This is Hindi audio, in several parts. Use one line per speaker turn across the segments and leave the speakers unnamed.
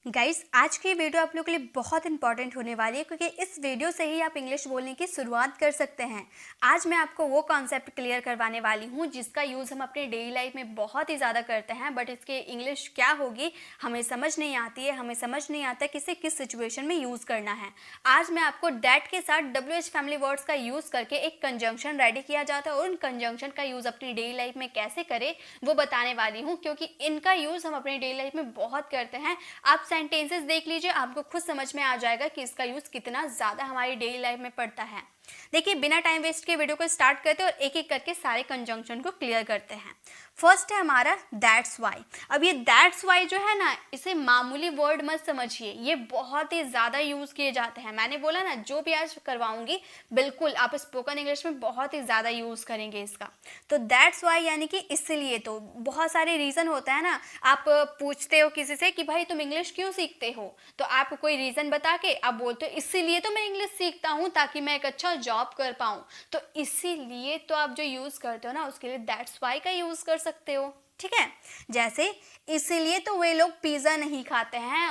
गाइस, आज की वीडियो आप लोगों के लिए बहुत इंपॉर्टेंट होने वाली है क्योंकि इस वीडियो से ही आप इंग्लिश बोलने की शुरुआत कर सकते हैं। आज मैं आपको वो कॉन्सेप्ट क्लियर करवाने वाली हूँ जिसका यूज़ हम अपने डेली लाइफ में बहुत ही ज़्यादा करते हैं, बट इसके इंग्लिश क्या होगी हमें समझ नहीं आती है। हमें समझ नहीं आता किसे किस सिचुएशन में यूज़ करना है। आज मैं आपको डैट के साथ WH फैमिली वर्ड्स का यूज़ करके एक कंजंक्शन रेडी किया जाता है और उन कंजंक्शन का यूज़ अपनी डेली लाइफ में कैसे करें वो बताने वाली हूँ, क्योंकि इनका यूज़ हम अपनी डेली लाइफ में बहुत करते हैं। आप सेंटेंसेस देख लीजिए, आपको खुद समझ में आ जाएगा कि इसका यूज़ कितना ज़्यादा हमारी डेली लाइफ में पड़ता है। देखिए, बिना टाइम वेस्ट के वीडियो को स्टार्ट करते हैं और एक एक करके सारे कंजंक्शन को क्लियर करते हैं। फर्स्ट है हमारा दैट्स वाई। अब ये दैट्स वाई जो है ना, इसे मामूली वर्ड मत समझिए, ये बहुत ही ज़्यादा यूज़ किए जाते हैं। मैंने बोला ना, जो भी आज करवाऊंगी बिल्कुल आप स्पोकन इंग्लिश में बहुत ही ज़्यादा यूज़ करेंगे इसका। तो दैट्स वाई यानी कि इसलिए। तो बहुत सारे रीज़न होता है ना, आप पूछते हो किसी से कि भाई तुम इंग्लिश क्यों सीखते हो, तो आप कोई रीज़न बता के आप बोलते हो इसीलिए तो मैं इंग्लिश सीखता हूँ ताकि मैं एक अच्छा जॉब कर पाऊँ। तो इसीलिए तो आप जो यूज़ करते हो ना, उसके लिए दैट्स वाई का यूज़ कर सकते हो। ठीक है, जैसे इसीलिए तो वे लोग पिज़्ज़ा नहीं खाते हैं,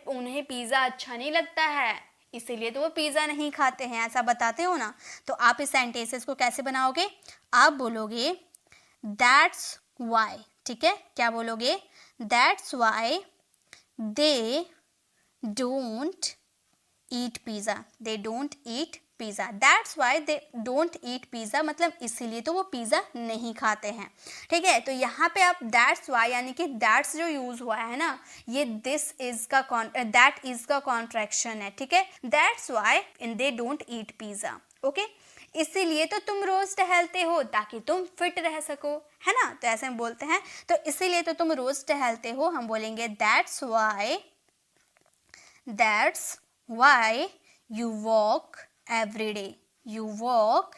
उन्हें पिज़्ज़ा अच्छा नहीं लगता है, इसीलिए तो वो पिज़्ज़ा नहीं खाते हैं, ऐसा बताते हो ना। तो आप इस सेंटेंसेस को कैसे बनाओगे? आप बोलोगे दैट्स वाई। ठीक है, क्या बोलोगे? That's why they don't eat pizza. They don't eat pizza. That's why they don't eat pizza, मतलब इसीलिए तो वो पिज़्ज़ा नहीं खाते हैं। ठीक है, तो यहाँ पे आप दैट्स वाई यानी कि दैट्स जो यूज़ हुआ है ना, ये दिस इज का दैट इज का कॉन्ट्रैक्शन है। ठीक है, that's why in they don't eat pizza. Okay, इसीलिए तो तुम रोज टहलते हो ताकि तुम फिट रह सको, है ना। तो ऐसे हम बोलते हैं, तो इसीलिए तो तुम रोज टहलते हो, हम बोलेंगे that's why you walk every day. You walk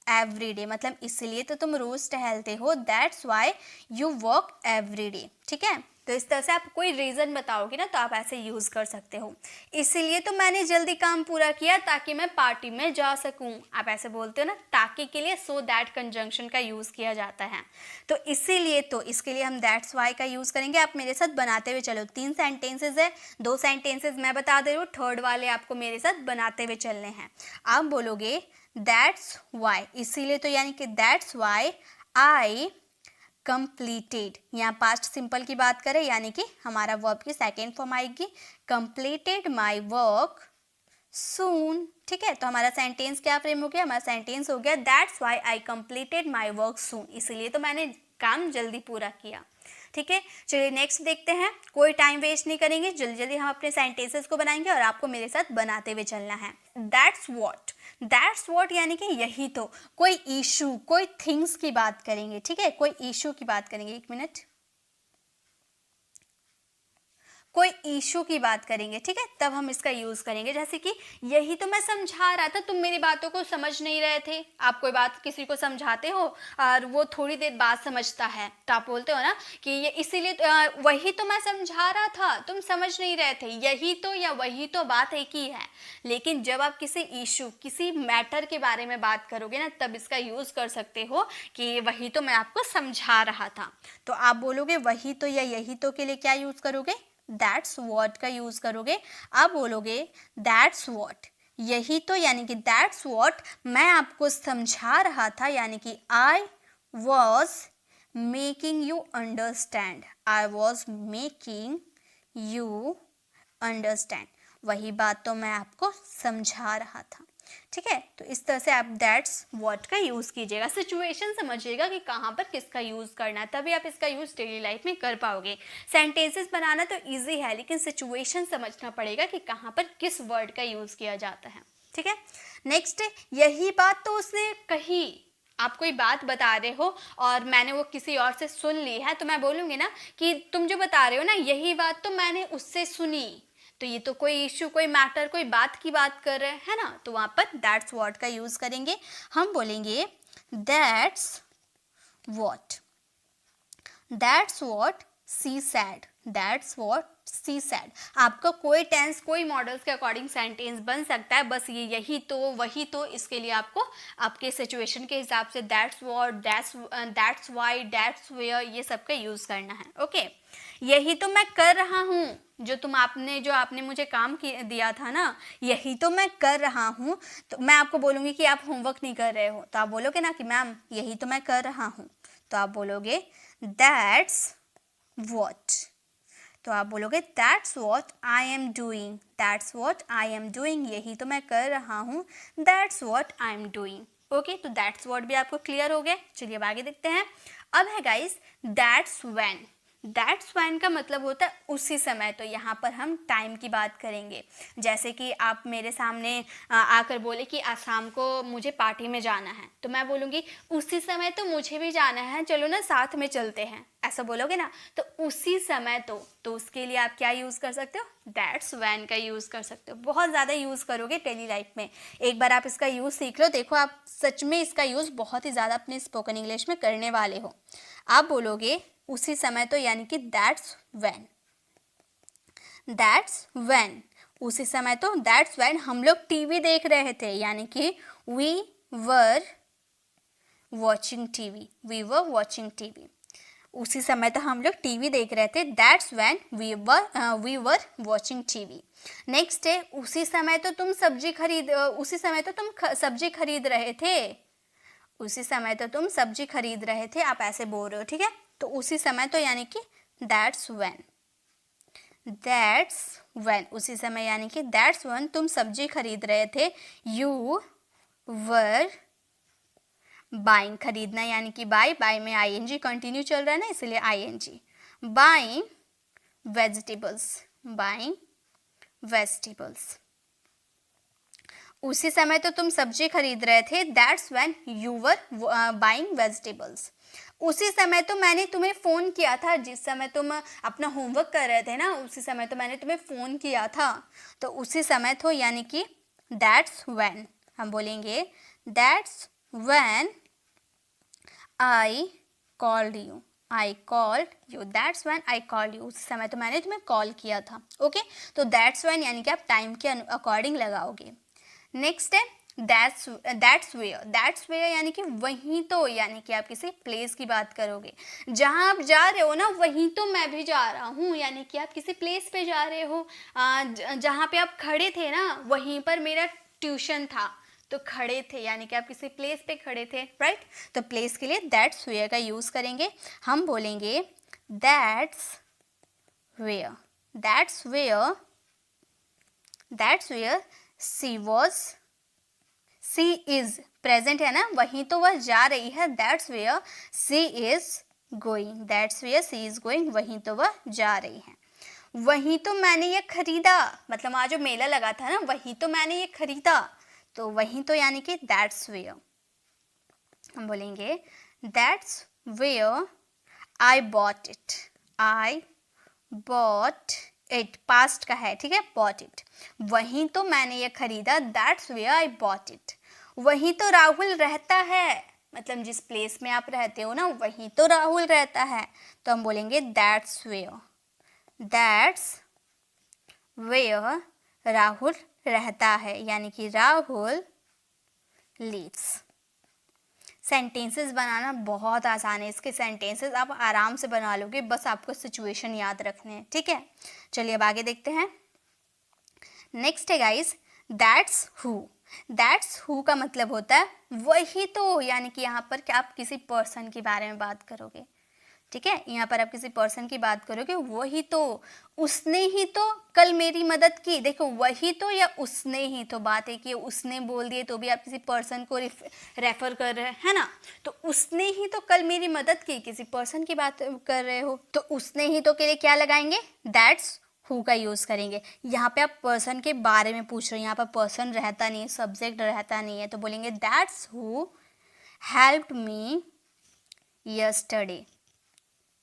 every day, मतलब इसलिए तो तुम रोज टहलते हो। That's why you walk every day. ठीक है, तो इस तरह से आप कोई रीज़न बताओगे ना, तो आप ऐसे यूज़ कर सकते हो। इसीलिए तो मैंने जल्दी काम पूरा किया ताकि मैं पार्टी में जा सकूं, आप ऐसे बोलते हो ना। ताकि के लिए सो दैट कंजंक्शन का यूज़ किया जाता है। तो इसीलिए तो इसके लिए हम दैट्स वाई का यूज़ करेंगे। आप मेरे साथ बनाते हुए चलो। 3 सेंटेंसेस है, 2 सेंटेंसेस मैं बता दे रही हूँ, थर्ड वाले आपको मेरे साथ बनाते हुए चलने हैं। आप बोलोगे दैट्स वाई, इसीलिए तो यानी कि दैट्स वाई आई कंप्लीटेड। यहाँ पास्ट सिंपल की बात करें यानी कि हमारा वर्ब की सेकेंड फॉर्म आएगी कंप्लीटेड माई वर्क सून। ठीक है, तो हमारा सेंटेंस क्या फ्रेम हो गया? हमारा सेंटेंस हो गया that's why I completed my work soon, इसलिए तो मैंने काम जल्दी पूरा किया। ठीक है, चलिए नेक्स्ट देखते हैं। कोई टाइम वेस्ट नहीं करेंगे, जल्दी जल्दी हम अपने सेंटेंसेस को बनाएंगे और आपको मेरे साथ बनाते हुए चलना है। दैट्स वॉट यानी कि यही तो। कोई इशू, कोई थिंग्स की बात करेंगे। ठीक है, कोई इशू की बात करेंगे। एक मिनट, कोई इशू की बात करेंगे। ठीक है, तब हम इसका यूज़ करेंगे। जैसे कि यही तो मैं समझा रहा था, तुम मेरी बातों को समझ नहीं रहे थे। आप कोई बात किसी को समझाते हो और वो थोड़ी देर बाद समझता है, तो आप बोलते हो ना कि ये इसीलिए वही तो मैं समझा रहा था, तुम समझ नहीं रहे थे। यही तो या वही तो बात एक ही है। लेकिन जब आप किसी इशू, किसी मैटर के बारे में बात करोगे ना, तब इसका यूज़ कर सकते हो कि वही तो मैं आपको समझा रहा था। तो आप बोलोगे वही तो या यही तो के लिए क्या यूज़ करोगे? दैट्स वॉट का यूज करोगे। आप बोलोगे दैट्स वॉट, यही तो यानी कि दैट्स वॉट मैं आपको समझा रहा था, यानी कि I was making you understand. I was making you understand, वही बात तो मैं आपको समझा रहा था। ठीक है, तो इस तरह से आप दैट्स व्हाट का यूज़ कीजिएगा। सिचुएशन समझिएगा कि कहाँ पर किसका यूज़ करना है, तभी आप इसका यूज़ डेली लाइफ में कर पाओगे। सेंटेंसेस बनाना तो इजी है, लेकिन सिचुएशन समझना पड़ेगा कि कहाँ पर किस वर्ड का यूज़ किया जाता है। ठीक है, नेक्स्ट, यही बात तो उसने कही। आप कोई बात बता रहे हो और मैंने वो किसी और से सुन ली है, तो मैं बोलूँगी ना कि तुम जो बता रहे हो ना, यही बात तो मैंने उससे सुनी। तो ये तो कोई इशू, कोई मैटर, कोई बात की बात कर रहे हैं ना, तो वहाँ पर दैट्स व्हाट का यूज़ करेंगे। हम बोलेंगे that's what she said. That's what she said. आपका कोई टेंस कोई मॉडल्स के अकॉर्डिंग सेंटेंस बन सकता है, बस ये यही तो वही तो, इसके लिए आपको आपके सिचुएशन के हिसाब से that's what, that's why, that's where, ये सब का यूज़ करना है। ओके, यही तो मैं कर रहा हूँ, जो आपने मुझे काम दिया था ना, यही तो मैं कर रहा हूँ। तो मैं आपको बोलूँगी कि आप होमवर्क नहीं कर रहे हो, तो आप बोलोगे ना कि मैम यही तो मैं कर रहा हूँ, तो आप बोलोगे दैट्स व्हाट। तो आप बोलोगे that's what I am doing, that's what I am doing, यही तो मैं कर रहा हूँ, that's what I am doing. Okay, तो दैट्स व्हाट भी आपको क्लियर हो गया। चलिए अब आगे देखते हैं। अब है guys that's when. That's when का मतलब होता है उसी समय। तो यहाँ पर हम टाइम की बात करेंगे। जैसे कि आप मेरे सामने आकर बोले कि आज शाम को मुझे पार्टी में जाना है, तो मैं बोलूँगी उसी समय तो मुझे भी जाना है, चलो ना साथ में चलते हैं, ऐसा बोलोगे ना। तो उसी समय तो उसके लिए आप क्या यूज़ कर सकते हो, दैट्स व्हेन का यूज़ कर सकते हो। बहुत ज़्यादा यूज़ करोगे डेली लाइफ में, एक बार आप इसका यूज़ सीख लो, देखो आप सच में इसका यूज़ बहुत ही ज़्यादा अपने स्पोकन इंग्लिश में करने वाले हो। आप बोलोगे उसी समय तो, यानी कि दैट्स व्हेन, दैट्स व्हेन, उसी समय तो दैट्स व्हेन हम लोग टीवी देख रहे थे, यानी कि we were watching TV, we were watching TV. उसी समय तो हम लोग टीवी देख रहे थे, that's when we were watching TV. Next है उसी समय तो तुम सब्जी खरीद रहे थे, उसी समय तो तुम सब्जी खरीद रहे थे, आप ऐसे बोल रहे हो, ठीक है। तो उसी समय तो यानी कि दैट्स व्हेन, दैट्स व्हेन, उसी समय यानी कि दैट्स व्हेन तुम सब्जी खरीद रहे थे। यू वर बाइंग, खरीदना यानी कि बाय में आईएनजी कंटिन्यू चल रहा है ना, इसलिए ING. Buying vegetables, buying vegetables, उसी समय तो तुम सब्जी खरीद रहे थे, that's when you were buying vegetables. उसी समय तो मैंने तुम्हें फ़ोन किया था, जिस समय तुम अपना होमवर्क कर रहे थे ना, उसी समय तो मैंने तुम्हें फ़ोन किया था। तो उसी समय तो यानी कि दैट्स व्हेन, हम बोलेंगे that's when I called you, I called you, that's when I called you, उस समय तो मैंने तुम्हें कॉल किया था। ओके, तो दैट्स व्हेन यानी कि आप टाइम के अकॉर्डिंग लगाओगे। नेक्स्ट है दैट्स वेयर, दैट्स वेयर यानी कि वहीं तो, यानी कि आप किसी प्लेस की बात करोगे, जहाँ आप जा रहे हो ना वहीं तो मैं भी जा रहा हूँ, यानी कि आप किसी प्लेस पे जा रहे हो। जहाँ पे आप खड़े थे ना वहीं पर मेरा ट्यूशन था, तो खड़े थे यानी कि आप किसी प्लेस पे खड़े थे, राइट। तो प्लेस के लिए दैट्स वेयर का यूज़ करेंगे, हम बोलेंगे that's where, that's where, that's where she was, she is present है ना, वहीं तो वह जा रही है, that's where she is going, that's where she is going, वहीं तो वह जा रही है। वहीं तो मैंने ये खरीदा, मतलब आज जो मेला लगा था ना, वहीं तो मैंने ये खरीदा, तो वहीं तो यानी कि दैट्स वेयर, हम बोलेंगे that's where I bought it, I bought it, past का है, ठीक है, बॉट इट, वहीं तो मैंने ये खरीदा, that's where I bought it. वहीं तो राहुल रहता है, मतलब जिस प्लेस में आप रहते हो ना वहीं तो राहुल रहता है, तो हम बोलेंगे that's where, that's where Rahul रहता है, यानी कि राहुल लिव्स। सेंटेंसेस बनाना बहुत आसान है, इसके सेंटेंसेस आप आराम से बना लोगे, बस आपको सिचुएशन याद रखने हैं, ठीक है। चलिए अब आगे देखते हैं। नेक्स्ट है guys that's who, that's who का मतलब होता है वही तो, यानी कि यहाँ पर क्या आप किसी पर्सन के बारे में बात करोगे, ठीक है, यहाँ पर आप किसी पर्सन की बात करोगे, वही तो, उसने ही तो कल मेरी मदद की। देखो वही तो या उसने ही तो, बात है कि उसने बोल दिए तो भी आप किसी पर्सन को रेफर कर रहे हैं ना, तो उसने ही तो कल मेरी मदद की, किसी पर्सन की बात कर रहे हो, तो उसने ही तो के लिए क्या लगाएंगे, दैट्स हु का यूज़ करेंगे। यहाँ पे आप पर्सन के बारे में पूछ रहे हो, यहाँ पर पर्सन रहता नहीं है, सब्जेक्ट रहता नहीं है, तो बोलेंगे that's who helped me yesterday,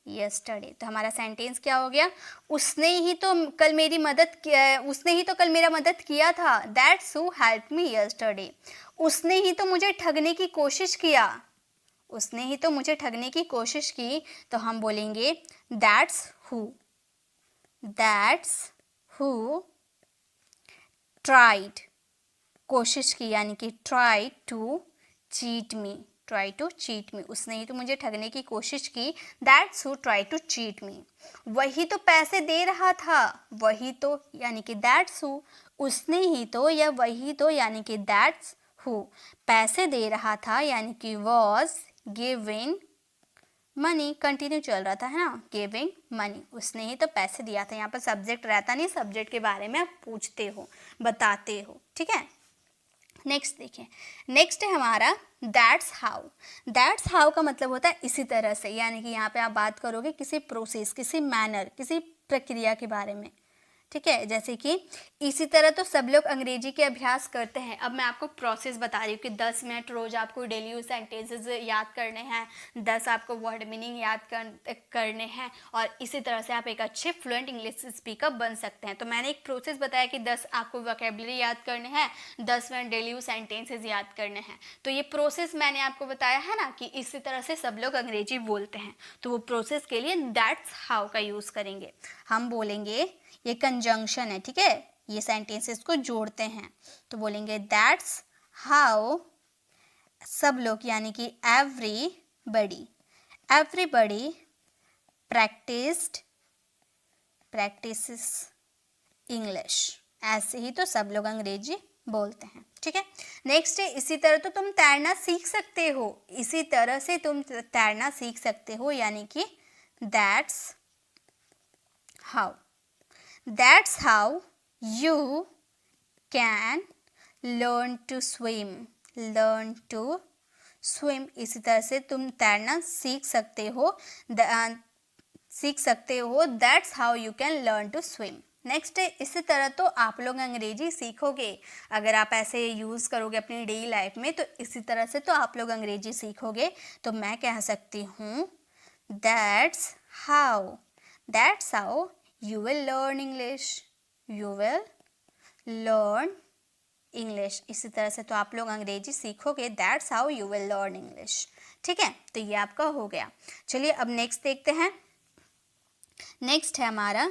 yesterday. तो हमारा सेंटेंस क्या हो गया, उसने ही तो कल मेरी मदद किया, उसने ही तो कल मेरा मदद किया था, that's who helped me yesterday. उसने ही तो मुझे ठगने की कोशिश किया, उसने ही तो मुझे ठगने की कोशिश की, तो हम बोलेंगे that's who, that's who tried, कोशिश की, यानी कि try to cheat me, try to cheat me, उसने ही तो मुझे ठगने की कोशिश की। That's who try to cheat me, वही तो पैसे दे रहा था, वही तो यानी कि दैट्स हु, उसने ही तो या वही तो यानी कि दैट्स हु, पैसे दे रहा था यानी कि वॉज गिविंग मनी, कंटिन्यू चल रहा था है ना, गिविंग मनी, उसने ही तो पैसे दिया था। यहाँ पर सब्जेक्ट रहता नहीं, सब्जेक्ट के बारे में आप पूछते हो, बताते हो, ठीक है। नेक्स्ट देखिए, नेक्स्ट है हमारा दैट्स हाउ। दैट्स हाउ का मतलब होता है इसी तरह से, यानी कि यहाँ पे आप बात करोगे किसी प्रोसेस, किसी मैनर, किसी प्रक्रिया के बारे में, ठीक है। जैसे कि इसी तरह तो सब लोग अंग्रेजी के अभ्यास करते हैं। अब मैं आपको प्रोसेस बता रही हूँ कि 10 मिनट रोज़ आपको डेली यूज सेंटेंसेस याद करने हैं, 10 आपको वर्ड मीनिंग याद करने हैं, और इसी तरह से आप एक अच्छे फ्लुएंट इंग्लिश स्पीकर बन सकते हैं। तो मैंने एक प्रोसेस बताया कि 10 आपको वोकेबलरी याद करने हैं, 10 मिनट डेली यूज सेंटेंसेस याद करने हैं। तो ये प्रोसेस मैंने आपको बताया है ना कि इसी तरह से सब लोग अंग्रेजी बोलते हैं। तो वो प्रोसेस के लिए दैट्स हाउ का यूज़ करेंगे। हम बोलेंगे, ये कंजंक्शन है, ठीक है, ये सेंटेंसेस को जोड़ते हैं, तो बोलेंगे दैट्स हाउ सब लोग यानी कि एवरीबडी, एवरीबडी प्रैक्टिसेस इंग्लिश, ऐसे ही तो सब लोग अंग्रेजी बोलते हैं, ठीक है। नेक्स्ट है इसी तरह तो तुम तैरना सीख सकते हो, इसी तरह से तुम तैरना सीख सकते हो, यानी कि that's how, that's how you can learn to swim, learn to swim, इसी तरह से तुम तैरना सीख सकते हो, that's how you can learn to swim। Next है इसी तरह तो आप लोग अंग्रेजी सीखोगे, अगर आप ऐसे यूज़ करोगे अपनी डेली लाइफ में, तो इसी तरह से तो आप लोग अंग्रेजी सीखोगे। तो मैं कह सकती हूँ that's how you will learn English, you will learn English, इसी तरह से तो आप लोग अंग्रेजी सीखोगे, that's how you will learn English, ठीक है। तो ये आपका हो गया। चलिए अब नेक्स्ट देखते हैं। नेक्स्ट है हमारा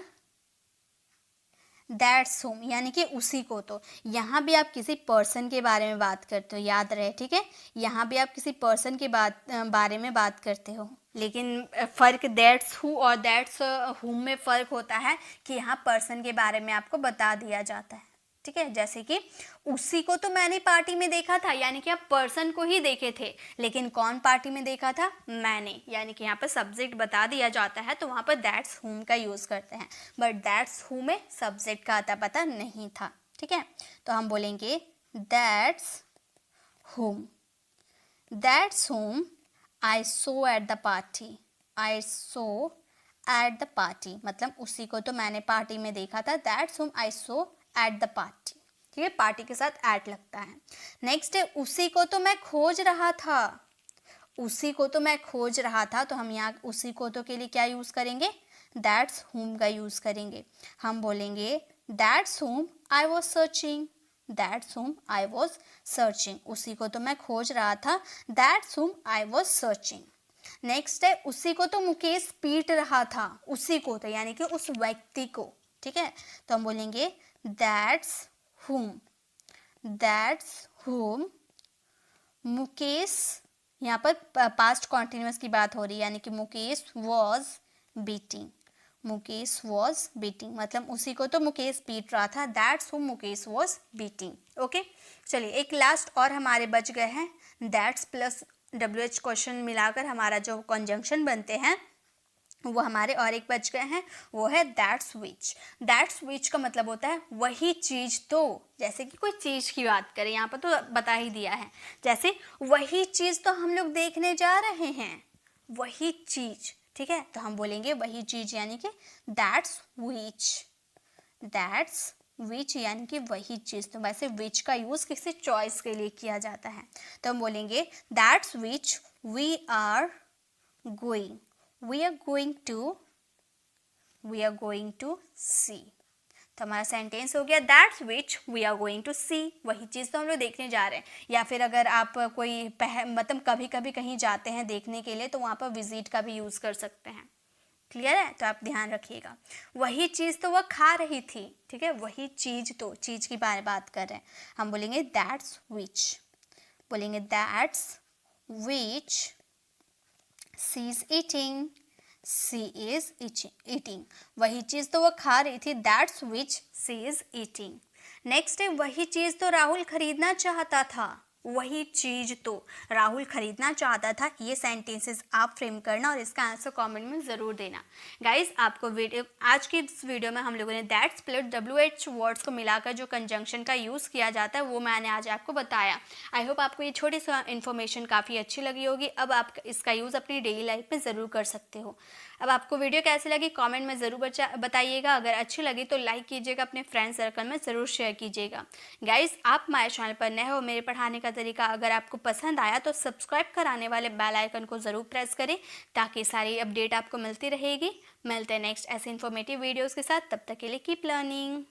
दैट्स होम, यानी कि उसी को तो, यहाँ भी आप किसी पर्सन के बारे में बात करते हो, याद रहे, ठीक है, यहाँ भी आप किसी पर्सन के बारे में बात करते हो, लेकिन फ़र्क दैट्स हु और दैट्स हुम में फ़र्क होता है कि यहाँ पर्सन के बारे में आपको बता दिया जाता है, ठीक है। जैसे कि उसी को तो मैंने पार्टी में देखा था, यानी कि आप पर्सन को ही देखे थे, लेकिन कौन पार्टी में देखा था, मैंने, यानी कि यहाँ पर सब्जेक्ट बता दिया जाता है तो वहाँ पर दैट्स हुम का यूज़ करते हैं, बट दैट्स हु में सब्जेक्ट का आता पता नहीं था, ठीक है। तो हम बोलेंगे that's whom, that's whom I saw at the party, I saw at the party, मतलब उसी को तो मैंने पार्टी में देखा था, that's whom I saw at the party, ठीक है, पार्टी के साथ एट लगता है। नेक्स्ट है उसी को तो मैं खोज रहा था, उसी को तो मैं खोज रहा था, तो हम यहाँ उसी को तो के लिए क्या यूज़ करेंगे, दैट्स हुम का यूज़ करेंगे। हम बोलेंगे that's whom I was searching, that's whom I was searching, उसी को तो मैं खोज रहा था, that's whom I was searching. Next है उसी को तो मुकेश पीट रहा था, उसी को तो यानी कि उस व्यक्ति को, ठीक है। तो हम बोलेंगे दैट्स हुम मुकेश, यहाँ पर पास्ट कॉन्टिन्यूस की बात हो रही है, यानी कि Mukesh was beating, Mukesh was beating, मतलब उसी को तो मुकेश पीट रहा था, दैट्स हुम मुकेश वॉज बीटिंग। ओके, चलिए एक लास्ट और हमारे बच गए हैं, दैट्स प्लस WH क्वेश्चन मिलाकर हमारा जो कंजंक्शन बनते हैं वो हमारे और एक बच गए हैं, वो है दैट्स विच। दैट्स विच का मतलब होता है वही चीज़ तो, जैसे कि कोई चीज़ की बात करें, यहाँ पर तो बता ही दिया है, जैसे वही चीज़ तो हम लोग देखने जा रहे हैं, वही चीज़, ठीक है। तो हम बोलेंगे वही चीज़ यानी कि दैट्स विच, दैट्स विच यानी कि वही चीज़। तो वैसे विच का यूज़ किसी चॉइस के लिए किया जाता है, तो हम बोलेंगे that's which we are going, we are going to see। तो हमारा सेंटेंस हो गया that's which we are going to see, वही चीज़ तो हम लोग देखने जा रहे हैं। या फिर अगर आप कोई मतलब कभी कभी कहीं जाते हैं देखने के लिए, तो वहाँ पर विजिट का भी यूज़ कर सकते हैं, क्लियर है? तो आप ध्यान रखिएगा, वही चीज़ तो वह खा रही थी, ठीक है, वही चीज़, तो चीज़ की बात कर रहे हैं, हम बोलेंगे दैट्स विच, बोलेंगे that's which she is eating, she is eating, वही चीज़ तो वह खा रही थी, that's which she is eating. Next है वही चीज़ तो राहुल खरीदना चाहता था, वही चीज़ तो राहुल खरीदना चाहता था। ये सेंटेंसेस आप फ्रेम करना और इसका आंसर कमेंट में ज़रूर देना। गाइस आपको वीडियो, आज की इस वीडियो में हम लोगों ने दैट्स प्लस WH वर्ड्स को मिलाकर जो कंजंक्शन का यूज़ किया जाता है वो मैंने आज आपको बताया। आई होप आपको ये छोटी सी इन्फॉर्मेशन काफ़ी अच्छी लगी होगी। अब आप इसका यूज़ अपनी डेली लाइफ में ज़रूर कर सकते हो। अब आपको वीडियो कैसी लगी कमेंट में ज़रूर बताइएगा। अगर अच्छी लगी तो लाइक कीजिएगा, अपने फ्रेंड सर्कल में ज़रूर शेयर कीजिएगा। गाइस आप हमारे चैनल पर नए हो, मेरे पढ़ाने का तरीका अगर आपको पसंद आया तो सब्सक्राइब कराने वाले बेल आइकन को ज़रूर प्रेस करें ताकि सारी अपडेट आपको मिलती रहेगी। मिलते हैं नेक्स्ट ऐसे इन्फॉर्मेटिव वीडियोज़ के साथ, तब तक के लिए कीप लर्निंग।